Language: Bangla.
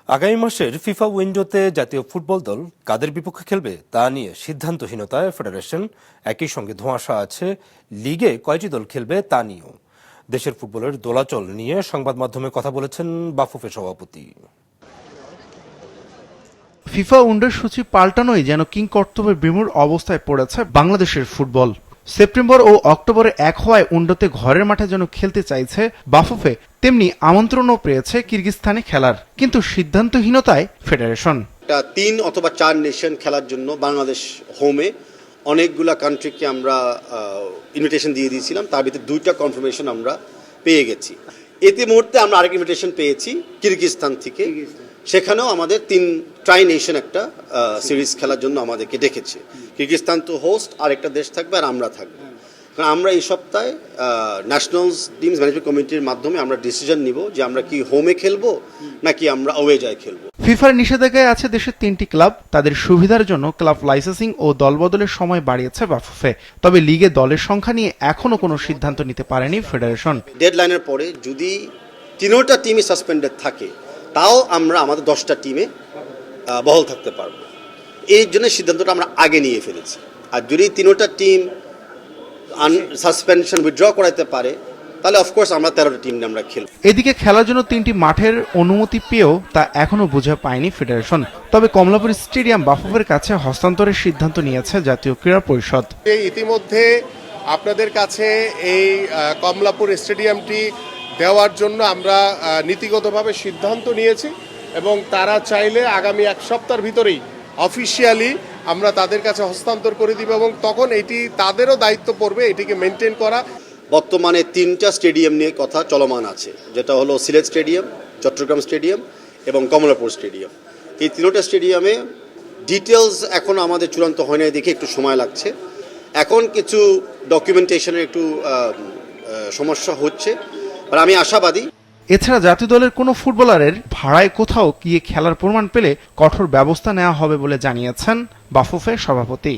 আগামী মাসের ফিফা উইন্ডোতে জাতীয় ফুটবল দল কাদের বিপক্ষে খেলবে তা নিয়ে সিদ্ধান্তহীনতায় ফেডারেশন। একই সঙ্গে ধোঁয়াশা আছে লিগে কয়টি দল খেলবে তা নিয়েও। দেশের ফুটবলের দোলাচল নিয়ে সংবাদ মাধ্যমে কথা বলেছেন বাফুফে সভাপতি। ফিফা উইন্ডোর সূচি পাল্টানোই যেন কিংকর্তব্যের বিমূঢ় অবস্থায় পড়েছে বাংলাদেশের ফুটবল। সেপ্টেম্বর ও অক্টোবরে এক হওয়ায় উইন্ডোতে ঘরের মাঠে যেন খেলতে চাইছে বাফুফে, তেমনি আমন্ত্রণও পেয়েছে কিরগিজস্তানে খেলার, কিন্তু সিদ্ধান্তহীনতায় ফেডারেশন। 3 অথবা 4 নেশন খেলার জন্য বাংলাদেশ হোমে অনেকগুলা কান্ট্রিকে আমরা ইনভিটেশন দিয়ে দিয়েছিলাম, তার ভিতরে 2টা কনফার্মেশন আমরা পেয়ে গেছি। এতে মুহূর্তে আমরা আরেক ইনভিটেশন পেয়েছি কিরগিজস্তান থেকে, সেখানেও আমাদের 3 ট্রাই নেশন একটা সিরিজ খেলার জন্য আমাদেরকে ডেকেছে। কিরগিজস্তান তো হোস্ট, আরেকটা দেশ থাকবে আর আমরা থাকবো। কারণ আমরা এই সপ্তাহে ন্যাশনাল টিমস ম্যানেজমেন্ট কমিটির মাধ্যমে আমরা ডিসিশন নিব যে আমরা কি হোমে খেলবো নাকি আমরা অওয়ে যায় খেলবো। ফিফার নিষেধাজ্ঞায় আছে দেশের 3টি ক্লাব। তাদের সুবিধার জন্য ক্লাব লাইসেন্সিং ও দলবদলের সময় বাড়িয়েছে বাফুফে। তবে লিগে দলের সংখ্যা নিয়ে এখনো কোনো সিদ্ধান্ত নিতে পারেনি ফেডারেশন। ডেডলাইনের পরে যদি 3টা টিমই সাসপেন্ডেড থাকে, তাও আমরা আমাদের 10টা টিমে বহাল থাকতে পারবো। এই জন্য সিদ্ধান্তটা আমরা আগে নিয়ে ফেলেছি। আর যদি 3টা টিম সাসপেনশন উইথড্র করাতে পারে, তাহলে অফকোর্স আমরা 13টা টিম নিয়ে আমরা খেলব। এদিকে খেলার জন্য 3টি মাঠের অনুমতি পেয়েও তা এখনো বুঝে পায়নি ফেডারেশন। তবে কমলাপুর স্টেডিয়াম বাফুফের কাছে হস্তান্তরের সিদ্ধান্ত নিয়েছে জাতীয় ক্রীড়া পরিষদ। ইতিমধ্যে আপনাদের কাছে এই কমলাপুর স্টেডিয়ামটি দেওয়ার জন্য আমরা নীতিগতভাবে সিদ্ধান্ত নিয়েছি এবং তারা চাইলে আগামী 1 সপ্তাহের ভিতরেই অফিসিয়ালি আমরা তাদের কাছে হস্তান্তর করে দিব এবং তখন এটি তাদেরও দায়িত্ব পড়বে এটিকে মেনটেন করা। বর্তমানে 3টা স্টেডিয়াম নিয়ে কথা চলমান আছে, যেটা হলো সিলেট স্টেডিয়াম, চট্টগ্রাম স্টেডিয়াম এবং কমলাপুর স্টেডিয়াম। এই 3টা স্টেডিয়ামে ডিটেলস এখন আমাদের চূড়ান্ত হয় না, দেখে একটু সময় লাগছে। এখন কিছু ডকুমেন্টেশনের একটু সমস্যা হচ্ছে, আর আমি আশাবাদী। এছাড়া জাতীয় দলের কোনো ফুটবলারের ভাড়ায় কোথাও গিয়ে খেলার প্রমাণ পেলে কঠোর ব্যবস্থা নেওয়া হবে বলে জানিয়েছেন বাফুফে সভাপতি।